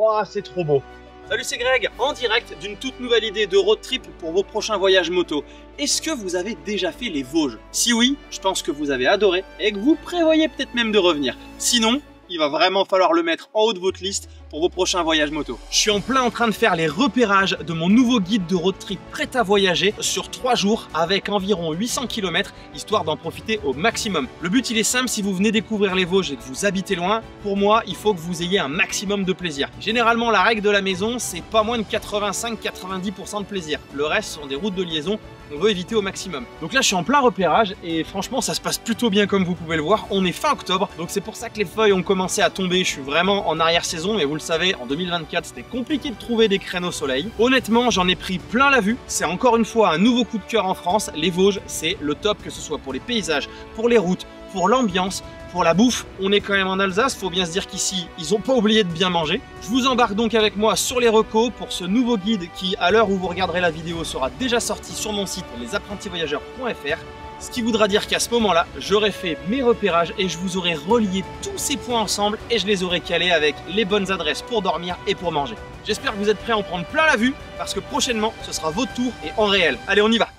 Waouh, c'est trop beau. Salut, c'est Greg, en direct d'une toute nouvelle idée de road trip pour vos prochains voyages moto. Est-ce que vous avez déjà fait les Vosges? Si oui, je pense que vous avez adoré et que vous prévoyez peut-être même de revenir. Sinon, il va vraiment falloir le mettre en haut de votre liste pour vos prochains voyages moto. Je suis en plein en train de faire les repérages de mon nouveau guide de road trip prêt à voyager sur 3 jours avec environ 800 km, histoire d'en profiter au maximum. Le but il est simple, si vous venez découvrir les Vosges et que vous habitez loin, pour moi il faut que vous ayez un maximum de plaisir. Généralement la règle de la maison c'est pas moins de 85-90% de plaisir. Le reste sont des routes de liaison qu'on veut éviter au maximum. Donc là je suis en plein repérage et franchement ça se passe plutôt bien comme vous pouvez le voir. On est fin octobre donc c'est pour ça que les feuilles ont commencé à tomber. Je suis vraiment en arrière-saison et vous le savez en 2024 c'était compliqué de trouver des créneaux soleil. Honnêtement j'en ai pris plein la vue. C'est encore une fois un nouveau coup de cœur en France. Les Vosges c'est le top, que ce soit pour les paysages, pour les routes, pour l'ambiance, pour la bouffe. On est quand même en Alsace, faut bien se dire qu'ici ils n'ont pas oublié de bien manger. Je vous embarque donc avec moi sur les recos pour ce nouveau guide qui, à l'heure où vous regarderez la vidéo, sera déjà sorti sur mon site lesapprentisvoyageurs.fr. Ce qui voudra dire qu'à ce moment-là, j'aurai fait mes repérages et je vous aurai relié tous ces points ensemble et je les aurai calés avec les bonnes adresses pour dormir et pour manger. J'espère que vous êtes prêts à en prendre plein la vue parce que prochainement, ce sera votre tour et en réel. Allez, on y va!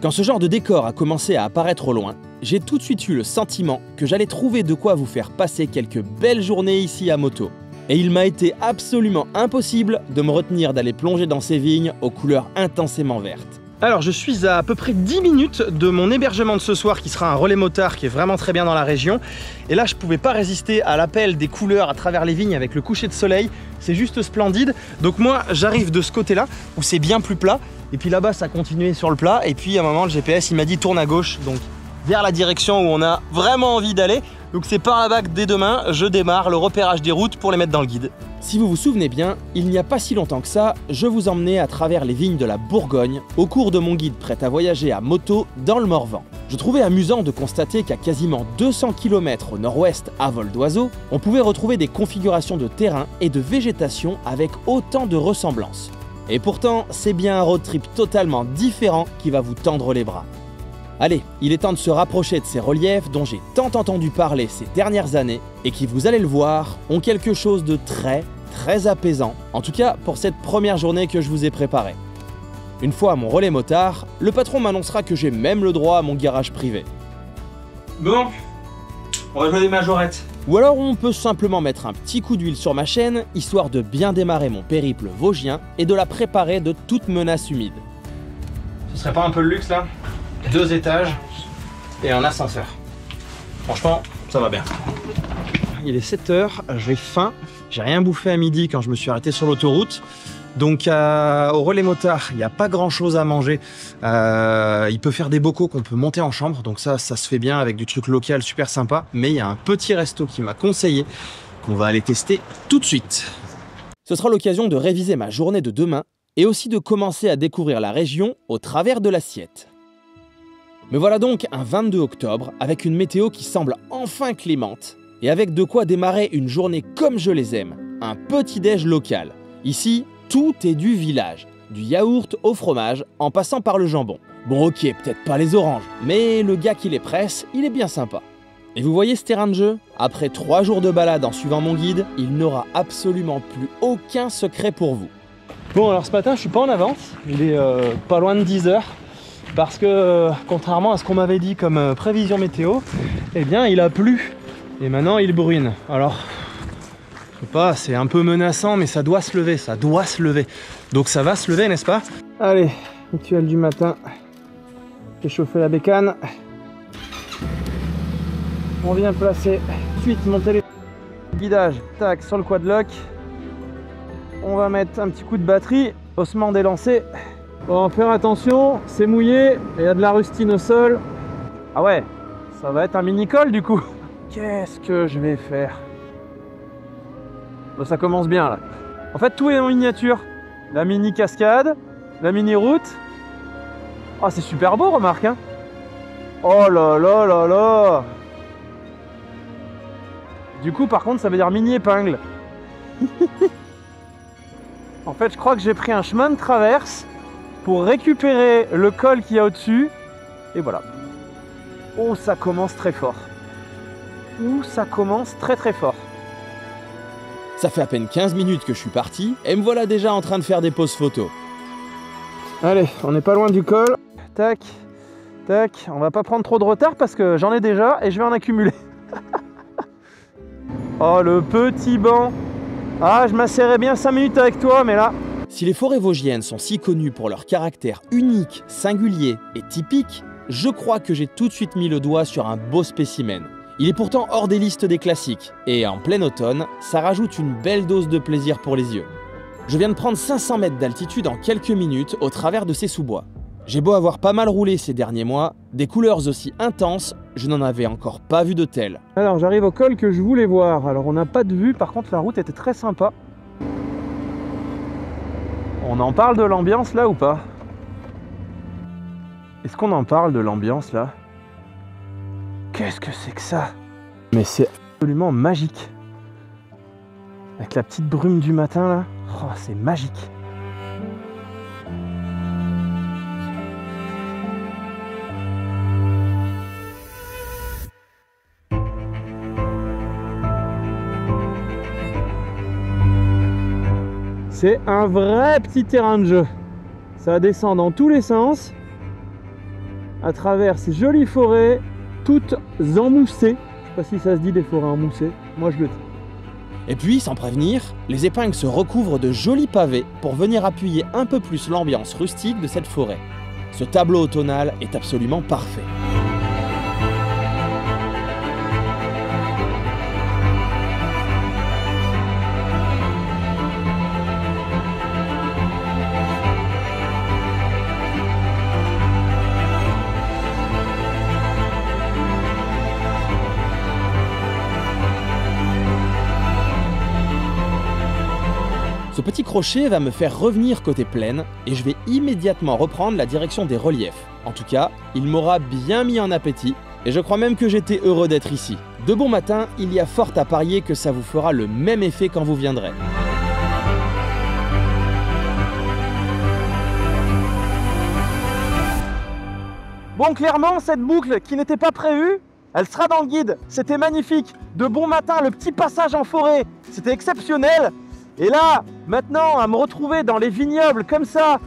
Quand ce genre de décor a commencé à apparaître au loin, j'ai tout de suite eu le sentiment que j'allais trouver de quoi vous faire passer quelques belles journées ici à moto. Et il m'a été absolument impossible de me retenir d'aller plonger dans ces vignes aux couleurs intensément vertes. Alors je suis à peu près 10 minutes de mon hébergement de ce soir qui sera un relais motard qui est vraiment très bien dans la région. Et là je pouvais pas résister à l'appel des couleurs à travers les vignes avec le coucher de soleil. C'est juste splendide. Donc moi j'arrive de ce côté-là où c'est bien plus plat. Et puis là-bas ça continuait sur le plat. Et puis à un moment le GPS il m'a dit tourne à gauche. Donc vers la direction où on a vraiment envie d'aller. Donc c'est par là-bas que dès demain, je démarre le repérage des routes pour les mettre dans le guide. Si vous vous souvenez bien, il n'y a pas si longtemps que ça, je vous emmenais à travers les vignes de la Bourgogne au cours de mon guide prêt à voyager à moto dans le Morvan. Je trouvais amusant de constater qu'à quasiment 200 km au nord-ouest à vol d'oiseau, on pouvait retrouver des configurations de terrain et de végétation avec autant de ressemblances. Et pourtant, c'est bien un road trip totalement différent qui va vous tendre les bras. Allez, il est temps de se rapprocher de ces reliefs dont j'ai tant entendu parler ces dernières années et qui, vous allez le voir, ont quelque chose de très apaisant, en tout cas pour cette première journée que je vous ai préparée. Une fois à mon relais motard, le patron m'annoncera que j'ai même le droit à mon garage privé. Bon, on va jouer des majorettes. Ou alors on peut simplement mettre un petit coup d'huile sur ma chaîne, histoire de bien démarrer mon périple vosgien et de la préparer de toute menace humide. Ce serait pas un peu le luxe là ? 2 étages et un ascenseur. Franchement, ça va bien. Il est 7 h, j'ai faim. J'ai rien bouffé à midi quand je me suis arrêté sur l'autoroute. Donc au relais motard, il n'y a pas grand chose à manger. Il peut faire des bocaux qu'on peut monter en chambre. Donc ça se fait bien avec du truc local super sympa. Mais il y a un petit resto qui m'a conseillé qu'on va aller tester tout de suite. Ce sera l'occasion de réviser ma journée de demain et aussi de commencer à découvrir la région au travers de l'assiette. Me voilà donc un 22 octobre avec une météo qui semble enfin clémente et avec de quoi démarrer une journée comme je les aime, un petit-déj local. Ici, tout est du village, du yaourt au fromage en passant par le jambon. Bon ok, peut-être pas les oranges, mais le gars qui les presse, il est bien sympa. Et vous voyez ce terrain de jeu? Après 3 jours de balade en suivant mon guide, il n'aura absolument plus aucun secret pour vous. Bon alors ce matin je suis pas en avance, il est pas loin de 10 h. Parce que, contrairement à ce qu'on m'avait dit comme prévision météo, eh bien il a plu. Et maintenant il bruine. Alors, je sais pas, c'est un peu menaçant, mais ça doit se lever, ça doit se lever. Donc ça va se lever, n'est-ce pas? Allez, rituel du matin. J'ai chauffé la bécane. On vient placer ensuite mon téléphone. Guidage, tac, sur le quadlock. On va mettre un petit coup de batterie, haussement délancé. Bon, faire attention, c'est mouillé, et il y a de la rustine au sol. Ah ouais, ça va être un mini-col du coup. Qu'est-ce que je vais faire? Bon, ça commence bien là. En fait, tout est en miniature. La mini-cascade, la mini-route. Ah, c'est super beau, remarque, hein. Oh là là là là. Du coup, par contre, ça veut dire mini-épingle. En fait, je crois que j'ai pris un chemin de traverse pour récupérer le col qu'il y a au-dessus. Et voilà. Oh, ça commence très fort. où ça commence très très fort. Ça fait à peine 15 minutes que je suis parti et me voilà déjà en train de faire des poses photos. Allez, on n'est pas loin du col. Tac, tac, on va pas prendre trop de retard parce que j'en ai déjà et je vais en accumuler. Oh, le petit banc. Ah, je m'asserrais bien 5 minutes avec toi, mais là... Si les forêts vosgiennes sont si connues pour leur caractère unique, singulier et typique, je crois que j'ai tout de suite mis le doigt sur un beau spécimen. Il est pourtant hors des listes des classiques, et en plein automne, ça rajoute une belle dose de plaisir pour les yeux. Je viens de prendre 500 mètres d'altitude en quelques minutes au travers de ces sous-bois. J'ai beau avoir pas mal roulé ces derniers mois, des couleurs aussi intenses, je n'en avais encore pas vu de telles. Alors j'arrive au col que je voulais voir, alors on n'a pas de vue, par contre la route était très sympa. On en parle de l'ambiance là ou pas? Est-ce qu'on en parle de l'ambiance là? Qu'est-ce que c'est que ça? Mais c'est absolument magique. Avec la petite brume du matin là, oh, c'est magique. C'est un vrai petit terrain de jeu. Ça descend dans tous les sens, à travers ces jolies forêts, toutes emmoussées. Je sais pas si ça se dit des forêts emmoussées, moi je le dis. Et puis, sans prévenir, les épingles se recouvrent de jolis pavés pour venir appuyer un peu plus l'ambiance rustique de cette forêt. Ce tableau automnal est absolument parfait. Ce petit crochet va me faire revenir côté plaine et je vais immédiatement reprendre la direction des reliefs. En tout cas, il m'aura bien mis en appétit et je crois même que j'étais heureux d'être ici. De bon matin, il y a fort à parier que ça vous fera le même effet quand vous viendrez. Bon, clairement, cette boucle qui n'était pas prévue, elle sera dans le guide. C'était magnifique. De bon matin, le petit passage en forêt, c'était exceptionnel. Et là, maintenant, à me retrouver dans les vignobles comme ça,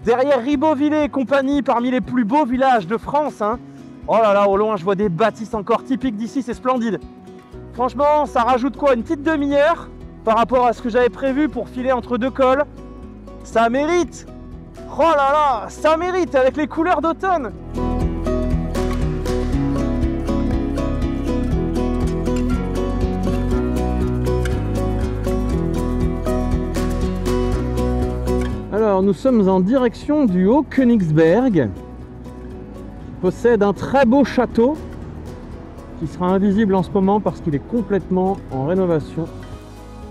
derrière Ribeauvillé et compagnie, parmi les plus beaux villages de France, hein. Oh là là, au loin, je vois des bâtisses encore typiques d'ici, c'est splendide. Franchement, ça rajoute quoi? Une petite demi-heure par rapport à ce que j'avais prévu pour filer entre deux cols. Ça mérite. Oh là là, ça mérite avec les couleurs d'automne. Alors nous sommes en direction du Haut-Königsberg, qui possède un très beau château qui sera invisible en ce moment parce qu'il est complètement en rénovation.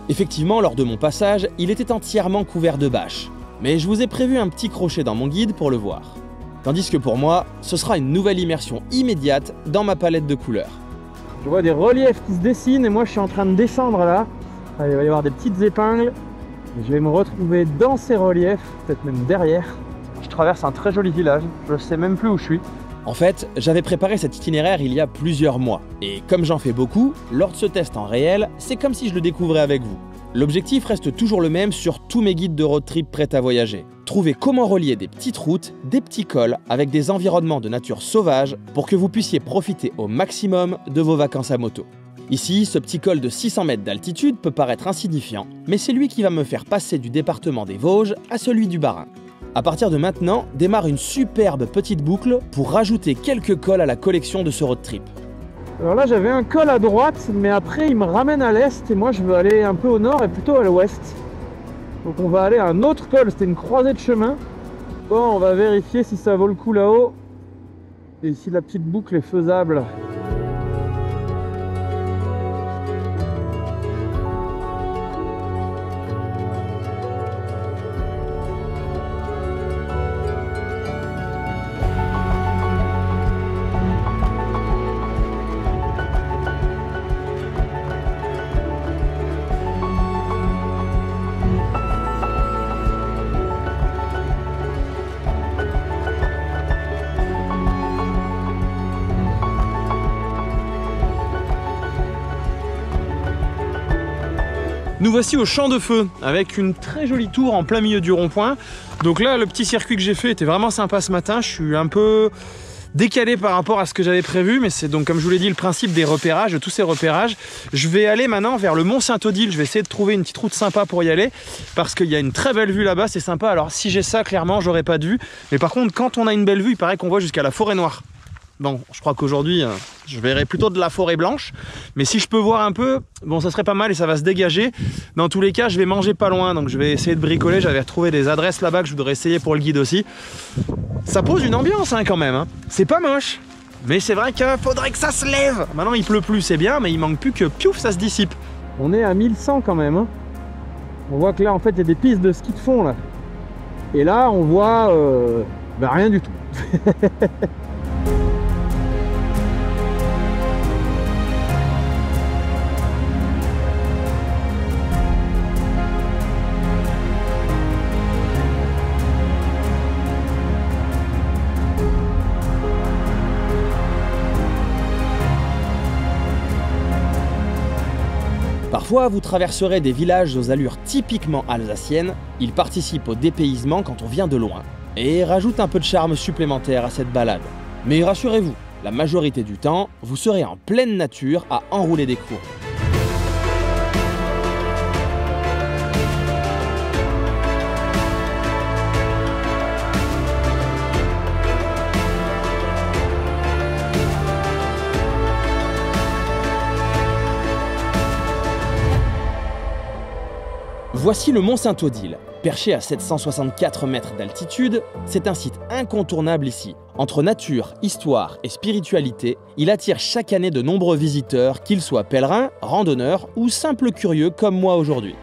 Effectivement, lors de mon passage, il était entièrement couvert de bâches, mais je vous ai prévu un petit crochet dans mon guide pour le voir. Tandis que pour moi, ce sera une nouvelle immersion immédiate dans ma palette de couleurs. Je vois des reliefs qui se dessinent et moi je suis en train de descendre là. Il va y avoir des petites épingles. Je vais me retrouver dans ces reliefs, peut-être même derrière. Je traverse un très joli village, je ne sais même plus où je suis. En fait, j'avais préparé cet itinéraire il y a plusieurs mois. Et comme j'en fais beaucoup, lors de ce test en réel, c'est comme si je le découvrais avec vous. L'objectif reste toujours le même sur tous mes guides de road trip prêts à voyager. Trouver comment relier des petites routes, des petits cols avec des environnements de nature sauvage pour que vous puissiez profiter au maximum de vos vacances à moto. Ici, ce petit col de 600 mètres d'altitude peut paraître insignifiant, mais c'est lui qui va me faire passer du département des Vosges à celui du Bas-Rhin. À partir de maintenant, démarre une superbe petite boucle pour rajouter quelques cols à la collection de ce road trip. Alors là, j'avais un col à droite, mais après il me ramène à l'est et moi je veux aller un peu au nord et plutôt à l'ouest. Donc on va aller à un autre col, c'était une croisée de chemin. Bon, on va vérifier si ça vaut le coup là-haut et si la petite boucle est faisable. Nous voici au champ de feu avec une très jolie tour en plein milieu du rond-point. Donc là, le petit circuit que j'ai fait était vraiment sympa ce matin. Je suis un peu décalé par rapport à ce que j'avais prévu, mais c'est donc, comme je vous l'ai dit, le principe des repérages, de tous ces repérages. Je vais aller maintenant vers le Mont Saint-Odile. Je vais essayer de trouver une petite route sympa pour y aller parce qu'il y a une très belle vue là-bas, c'est sympa. Alors si j'ai ça, clairement, j'aurai pas de vue. Mais par contre, quand on a une belle vue, il paraît qu'on voit jusqu'à la forêt noire. Bon, je crois qu'aujourd'hui, je verrai plutôt de la forêt blanche. Mais si je peux voir un peu, bon, ça serait pas mal et ça va se dégager. Dans tous les cas, je vais manger pas loin. Donc je vais essayer de bricoler. J'avais retrouvé des adresses là-bas que je voudrais essayer pour le guide aussi. Ça pose une ambiance hein, quand même. Hein. C'est pas moche. Mais c'est vrai qu'il faudrait que ça se lève. Maintenant, il pleut plus, c'est bien. Mais il manque plus que piouf, ça se dissipe. On est à 1100 quand même. Hein. On voit que là, en fait, il y a des pistes de ski de fond là. Et là, on voit rien du tout. Parfois, vous traverserez des villages aux allures typiquement alsaciennes. Ils participent au dépaysement quand on vient de loin et rajoutent un peu de charme supplémentaire à cette balade. Mais rassurez-vous, la majorité du temps, vous serez en pleine nature à enrouler des courses. Voici le Mont Saint-Odile. Perché à 764 mètres d'altitude, c'est un site incontournable ici. Entre nature, histoire et spiritualité, il attire chaque année de nombreux visiteurs, qu'ils soient pèlerins, randonneurs ou simples curieux comme moi aujourd'hui.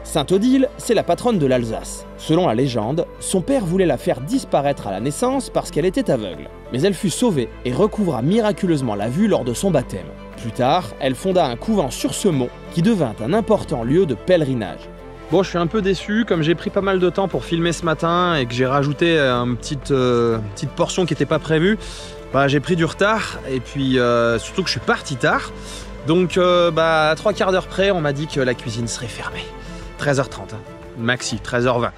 Saint-Odile, c'est la patronne de l'Alsace. Selon la légende, son père voulait la faire disparaître à la naissance parce qu'elle était aveugle. Mais elle fut sauvée et recouvra miraculeusement la vue lors de son baptême. Plus tard, elle fonda un couvent sur ce mont qui devint un important lieu de pèlerinage. Bon, je suis un peu déçu, comme j'ai pris pas mal de temps pour filmer ce matin et que j'ai rajouté une petite portion qui n'était pas prévue, bah, j'ai pris du retard et puis surtout que je suis parti tard. Donc à 3/4 d'heure près, on m'a dit que la cuisine serait fermée. 13h30, hein. Maxi, 13h20.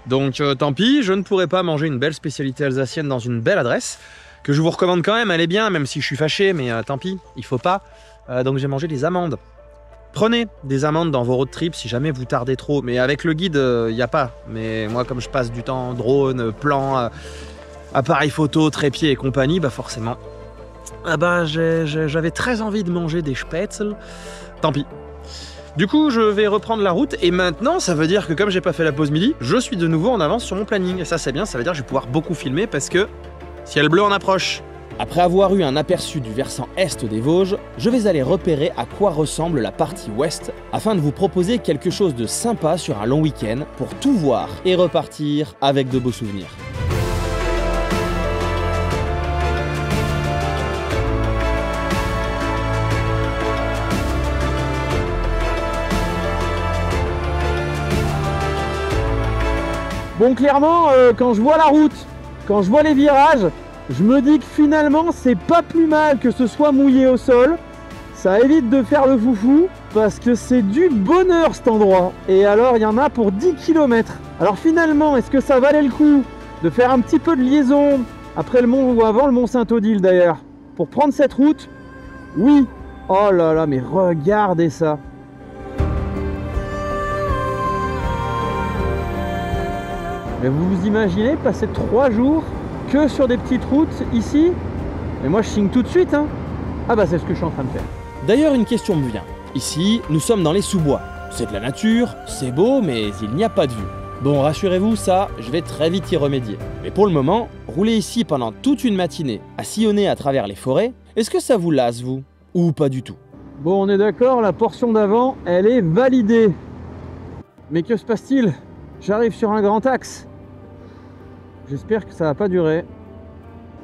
Donc tant pis, je ne pourrai pas manger une belle spécialité alsacienne dans une belle adresse, que je vous recommande quand même, elle est bien, même si je suis fâché, mais tant pis, il faut pas. Donc j'ai mangé des amandes. Prenez des amandes dans vos road trips si jamais vous tardez trop, mais avec le guide, il n'y a pas. Mais moi, comme je passe du temps drone, plan, appareil photo, trépied et compagnie, bah forcément, j'avais très envie de manger des spätzle. Tant pis. Du coup, je vais reprendre la route et maintenant, ça veut dire que comme j'ai pas fait la pause midi, je suis de nouveau en avance sur mon planning. Et ça, c'est bien, ça veut dire que je vais pouvoir beaucoup filmer parce que ciel bleu en approche. Après avoir eu un aperçu du versant est des Vosges, je vais aller repérer à quoi ressemble la partie ouest afin de vous proposer quelque chose de sympa sur un long week-end pour tout voir et repartir avec de beaux souvenirs. Bon, clairement, quand je vois la route, quand je vois les virages, je me dis que finalement c'est pas plus mal que ce soit mouillé au sol. Ça évite de faire le foufou parce que c'est du bonheur cet endroit. Et alors il y en a pour 10 km. Alors finalement, est-ce que ça valait le coup de faire un petit peu de liaison après le mont ou avant le Mont Saint-Odile d'ailleurs pour prendre cette route? Oui. Oh là là, mais regardez ça. Mais vous vous imaginez passer 3 jours que sur des petites routes ici? Mais moi je signe tout de suite hein. Ah bah c'est ce que je suis en train de faire. D'ailleurs une question me vient. Ici nous sommes dans les sous-bois. C'est de la nature, c'est beau mais il n'y a pas de vue. Bon rassurez-vous ça, je vais très vite y remédier. Mais pour le moment, rouler ici pendant toute une matinée à sillonner à travers les forêts, est-ce que ça vous lasse vous? Ou pas du tout? Bon on est d'accord, la portion d'avant elle est validée. Mais que se passe-t-il? J'arrive sur un grand axe. J'espère que ça va pas durer.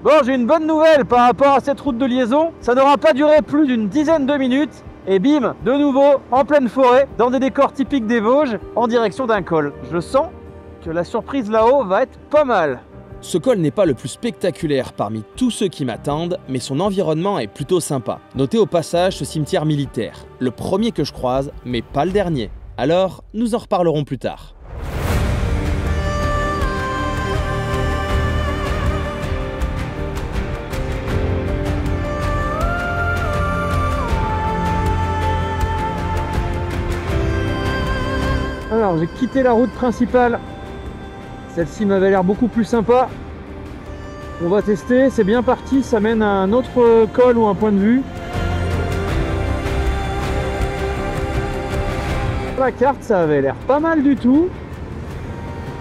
Bon, j'ai une bonne nouvelle par rapport à cette route de liaison. Ça n'aura pas duré plus d'une dizaine de minutes. Et bim, de nouveau, en pleine forêt, dans des décors typiques des Vosges, en direction d'un col. Je sens que la surprise là-haut va être pas mal. Ce col n'est pas le plus spectaculaire parmi tous ceux qui m'attendent, mais son environnement est plutôt sympa. Notez au passage ce cimetière militaire. Le premier que je croise, mais pas le dernier. Alors, nous en reparlerons plus tard. Alors j'ai quitté la route principale, celle-ci m'avait l'air beaucoup plus sympa. On va tester, c'est bien parti, ça mène à un autre col ou un point de vue. La carte ça avait l'air pas mal du tout,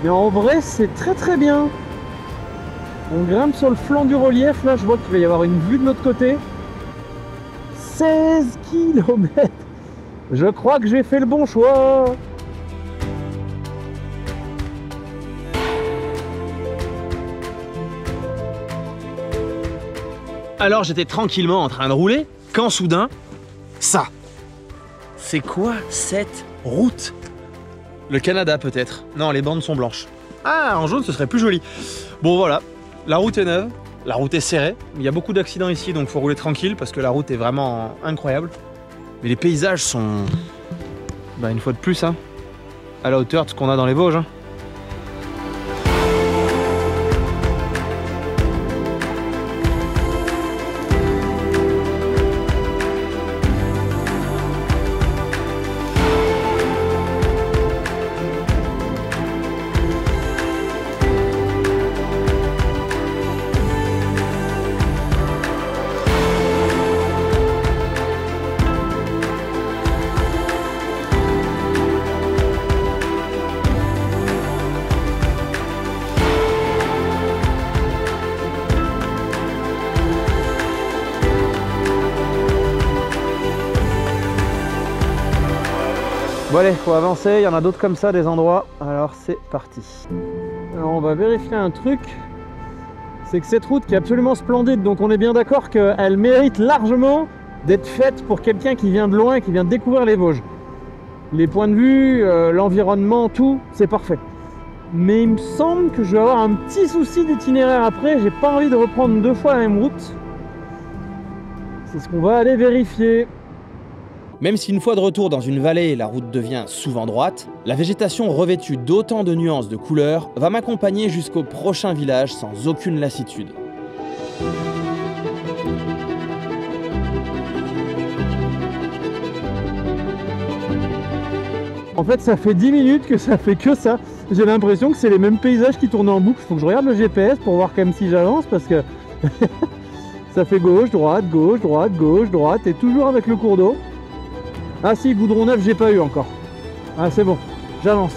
mais en vrai c'est très bien. On grimpe sur le flanc du relief, là je vois qu'il va y avoir une vue de l'autre côté. 16 km. Je crois que j'ai fait le bon choix. Alors j'étais tranquillement en train de rouler, quand soudain, ça. C'est quoi cette route? Le Canada peut-être? Non, les bandes sont blanches. Ah, en jaune ce serait plus joli. Bon voilà, la route est neuve, la route est serrée. Il y a beaucoup d'accidents ici, donc faut rouler tranquille parce que la route est vraiment incroyable. Mais les paysages sont, une fois de plus, à la hauteur de ce qu'on a dans les Vosges. Bon allez, faut avancer, il y en a d'autres comme ça, des endroits. Alors c'est parti. Alors on va vérifier un truc. C'est que cette route qui est absolument splendide, donc on est bien d'accord qu'elle mérite largement d'être faite pour quelqu'un qui vient de loin et qui vient de découvrir les Vosges. Les points de vue, l'environnement, tout, c'est parfait. Mais il me semble que je vais avoir un petit souci d'itinéraire après. J'ai pas envie de reprendre 2 fois la même route. C'est ce qu'on va aller vérifier. Même si une fois de retour dans une vallée, la route devient souvent droite, la végétation revêtue d'autant de nuances de couleurs va m'accompagner jusqu'au prochain village sans aucune lassitude. En fait, ça fait 10 minutes que ça fait que ça. J'ai l'impression que c'est les mêmes paysages qui tournent en boucle. Faut que je regarde le GPS pour voir quand même si j'avance parce que ça fait gauche, droite, gauche, droite, gauche, droite et toujours avec le cours d'eau. Ah si, goudron neuf, j'ai pas eu encore. Ah c'est bon, j'avance.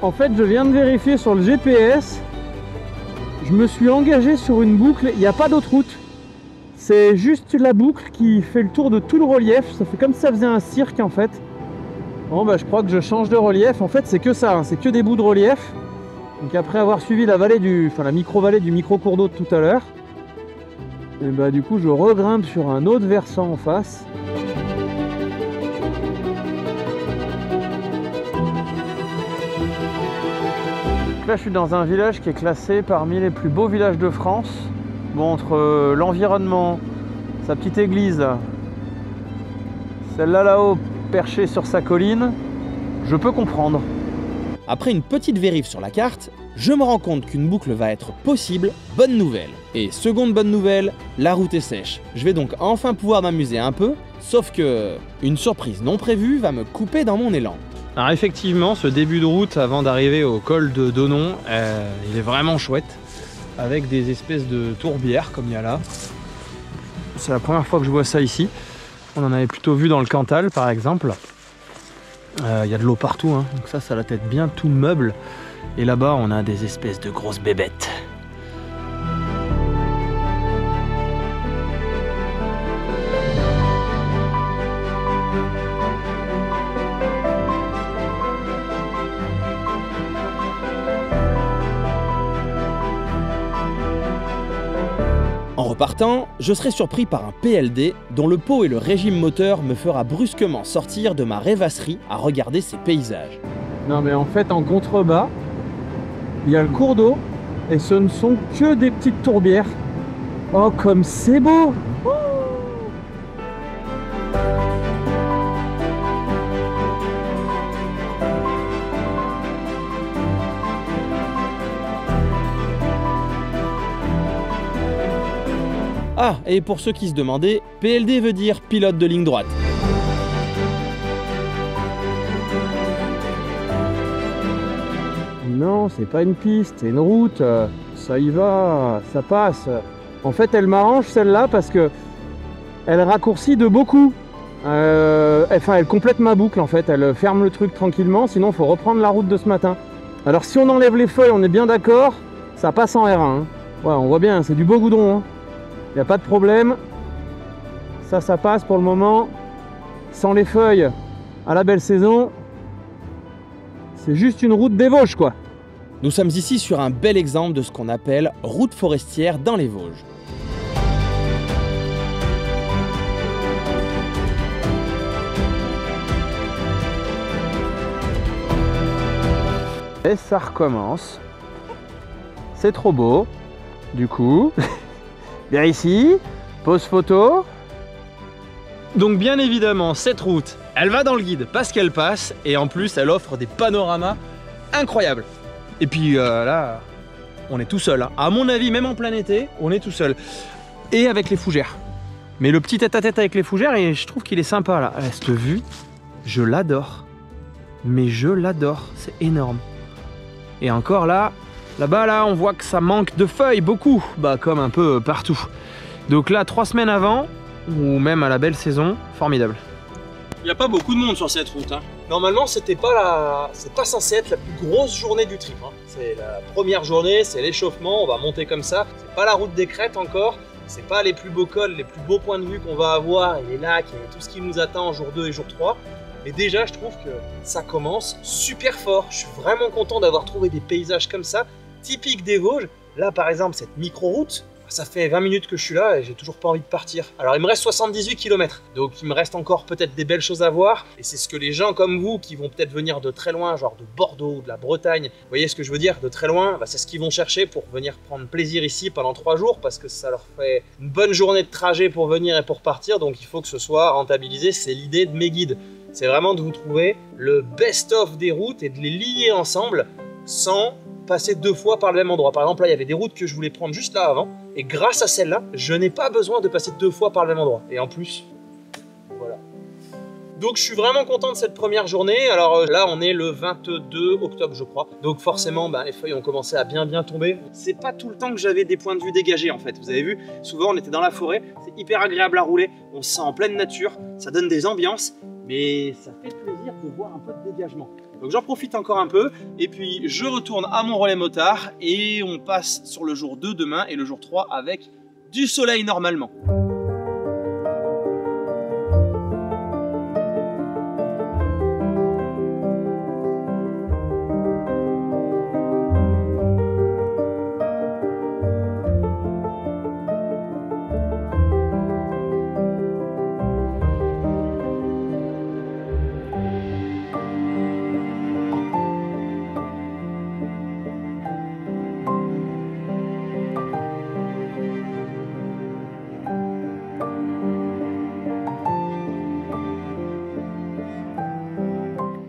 En fait, je viens de vérifier sur le GPS. Je me suis engagé sur une boucle, il n'y a pas d'autre route. C'est juste la boucle qui fait le tour de tout le relief. Ça fait comme si ça faisait un cirque en fait. Bon bah je crois que je change de relief. En fait c'est que ça, c'est que des bouts de relief. Donc après avoir suivi la vallée la micro-vallée du micro-cours d'eau de tout à l'heure, et bah du coup je regrimpe sur un autre versant en face. Là je suis dans un village qui est classé parmi les plus beaux villages de France. Bon, entre l'environnement, sa petite église, celle-là là-haut perchée sur sa colline, je peux comprendre. Après une petite vérif sur la carte, je me rends compte qu'une boucle va être possible, bonne nouvelle. Et seconde bonne nouvelle, la route est sèche. Je vais donc enfin pouvoir m'amuser un peu, sauf que une surprise non prévue va me couper dans mon élan. Alors effectivement, ce début de route avant d'arriver au col de Donon, il est vraiment chouette, avec des espèces de tourbières comme il y a là. C'est la première fois que je vois ça ici. On en avait plutôt vu dans le Cantal par exemple. Il y a de l'eau partout, hein. Donc ça a la tête bien tout meuble. Et là-bas, on a des espèces de grosses bébêtes. En repartant, je serai surpris par un PLD dont le pot et le régime moteur me fera brusquement sortir de ma rêvasserie à regarder ces paysages. Non mais en fait en contrebas, il y a le cours d'eau et ce ne sont que des petites tourbières. Oh comme c'est beau! Ah, et pour ceux qui se demandaient, PLD veut dire pilote de ligne droite. Non, c'est pas une piste, c'est une route. Ça y va, ça passe. En fait, elle m'arrange celle-là parce que elle raccourcit de beaucoup. Elle complète ma boucle en fait. Elle ferme le truc tranquillement, sinon il faut reprendre la route de ce matin. Alors si on enlève les feuilles, on est bien d'accord, ça passe en R1. Hein. Ouais, on voit bien, c'est du beau goudron. Il n'y a pas de problème. Ça passe pour le moment. Sans les feuilles, à la belle saison, c'est juste une route des Vosges quoi. Nous sommes ici sur un bel exemple de ce qu'on appelle route forestière dans les Vosges. Et ça recommence. C'est trop beau. Du coup, bien ici, pose photo. Donc bien évidemment, cette route, elle va dans le guide parce qu'elle passe et en plus, elle offre des panoramas incroyables. Et puis là, on est tout seul. Hein. À mon avis, même en plein été, on est tout seul. Et avec les fougères. Mais le petit tête-à-tête avec les fougères, et je trouve qu'il est sympa là. Cette vue, je l'adore. Mais je l'adore, c'est énorme. Et encore là, là-bas, là, on voit que ça manque de feuilles, beaucoup. Bah, comme un peu partout. Donc là, 3 semaines avant, ou même à la belle saison, formidable. Il n'y a pas beaucoup de monde sur cette route. Hein. Normalement, c'est pas censé être la plus grosse journée du trip. Hein. C'est la première journée, c'est l'échauffement, on va monter comme ça. C'est pas la route des crêtes encore. C'est pas les plus beaux cols, les plus beaux points de vue qu'on va avoir, et les lacs, et tout ce qui nous attend en jour 2 et jour 3. Mais déjà, je trouve que ça commence super fort. Je suis vraiment content d'avoir trouvé des paysages comme ça, typiques des Vosges. Là, par exemple, cette micro-route, ça fait 20 minutes que je suis là et j'ai toujours pas envie de partir. Alors, il me reste 78 km. Donc, il me reste encore peut-être des belles choses à voir. Et c'est ce que les gens comme vous, qui vont peut-être venir de très loin, genre de Bordeaux, de la Bretagne, vous voyez ce que je veux dire, de très loin, bah, c'est ce qu'ils vont chercher pour venir prendre plaisir ici pendant 3 jours parce que ça leur fait une bonne journée de trajet pour venir et pour partir. Donc, il faut que ce soit rentabilisé. C'est l'idée de mes guides. C'est vraiment de vous trouver le best-of des routes et de les lier ensemble sans passer 2 fois par le même endroit. Par exemple, là, il y avait des routes que je voulais prendre juste là avant. Et grâce à celle-là, je n'ai pas besoin de passer 2 fois par le même endroit. Et en plus, voilà. Donc, je suis vraiment content de cette première journée. Alors là, on est le 22 octobre, je crois. Donc forcément, les feuilles ont commencé à bien tomber. C'est pas tout le temps que j'avais des points de vue dégagés, en fait. Vous avez vu, souvent, on était dans la forêt. C'est hyper agréable à rouler. On se sent en pleine nature. Ça donne des ambiances. Mais ça fait plaisir de voir un peu de dégagement. Donc j'en profite encore un peu, et puis je retourne à mon relais motard, et on passe sur le jour 2 demain, et le jour 3 avec du soleil normalement.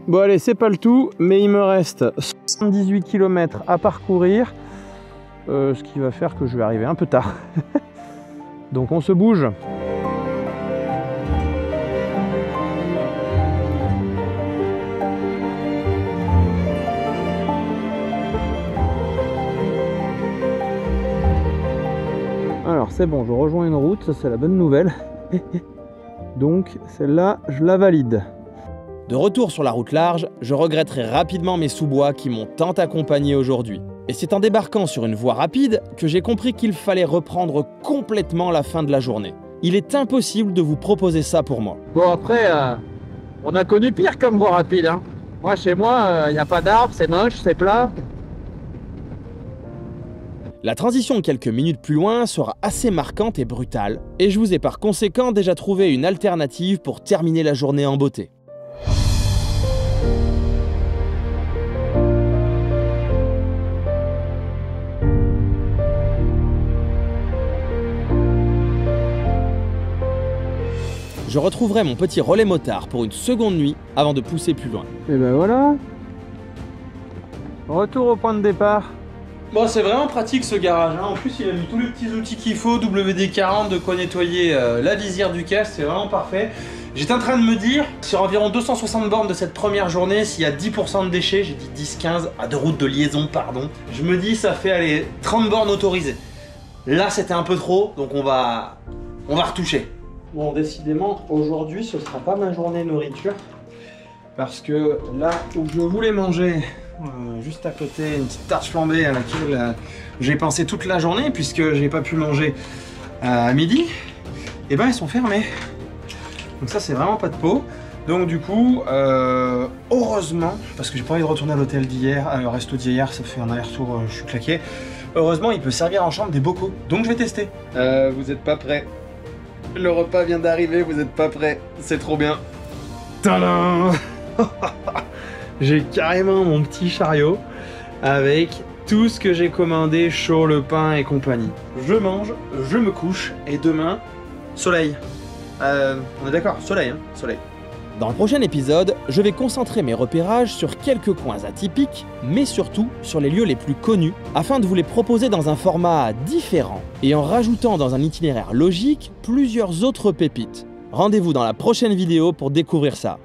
Bon allez, c'est pas le tout, mais il me reste 78 km à parcourir, ce qui va faire que je vais arriver un peu tard. Donc on se bouge. Alors c'est bon, je rejoins une route, ça c'est la bonne nouvelle. Donc celle-là, je la valide. De retour sur la route large, je regretterai rapidement mes sous-bois qui m'ont tant accompagné aujourd'hui. Et c'est en débarquant sur une voie rapide que j'ai compris qu'il fallait reprendre complètement la fin de la journée. Il est impossible de vous proposer ça pour moi. Bon après, on a connu pire comme voie rapide. Hein. Moi chez moi, il n'y a pas d'arbres, c'est moche, c'est plat. La transition quelques minutes plus loin sera assez marquante et brutale, et je vous ai par conséquent déjà trouvé une alternative pour terminer la journée en beauté. Je retrouverai mon petit relais motard pour une seconde nuit avant de pousser plus loin. Et ben voilà. Retour au point de départ. Bon, c'est vraiment pratique ce garage, hein. En plus il a mis tous les petits outils qu'il faut, WD-40 de quoi nettoyer la visière du casque, c'est vraiment parfait. J'étais en train de me dire, sur environ 260 bornes de cette première journée, s'il y a 10% de déchets, j'ai dit 10-15, de route de liaison, pardon, je me dis ça fait aller 30 bornes autorisées. Là c'était un peu trop, donc on va retoucher. Bon, décidément, aujourd'hui ce sera pas ma journée nourriture, parce que là où je voulais manger, juste à côté, une petite tarte flambée à laquelle j'ai pensé toute la journée, puisque j'ai pas pu manger à midi, et ben ils sont fermés. Donc ça c'est vraiment pas de peau. Donc du coup, heureusement, parce que j'ai pas envie de retourner à l'hôtel d'hier, au resto d'hier, ça fait un aller-retour, je suis claqué. Heureusement, il peut servir en chambre des bocaux, donc je vais tester. Vous êtes pas prêts. Le repas vient d'arriver, vous êtes pas prêts. C'est trop bien. Tadam. J'ai carrément mon petit chariot avec tout ce que j'ai commandé, chaud, le pain et compagnie. Je mange, je me couche et demain, soleil. On est d'accord, soleil, hein, soleil. Dans le prochain épisode, je vais concentrer mes repérages sur quelques coins atypiques, mais surtout sur les lieux les plus connus, afin de vous les proposer dans un format différent et en rajoutant dans un itinéraire logique plusieurs autres pépites. Rendez-vous dans la prochaine vidéo pour découvrir ça.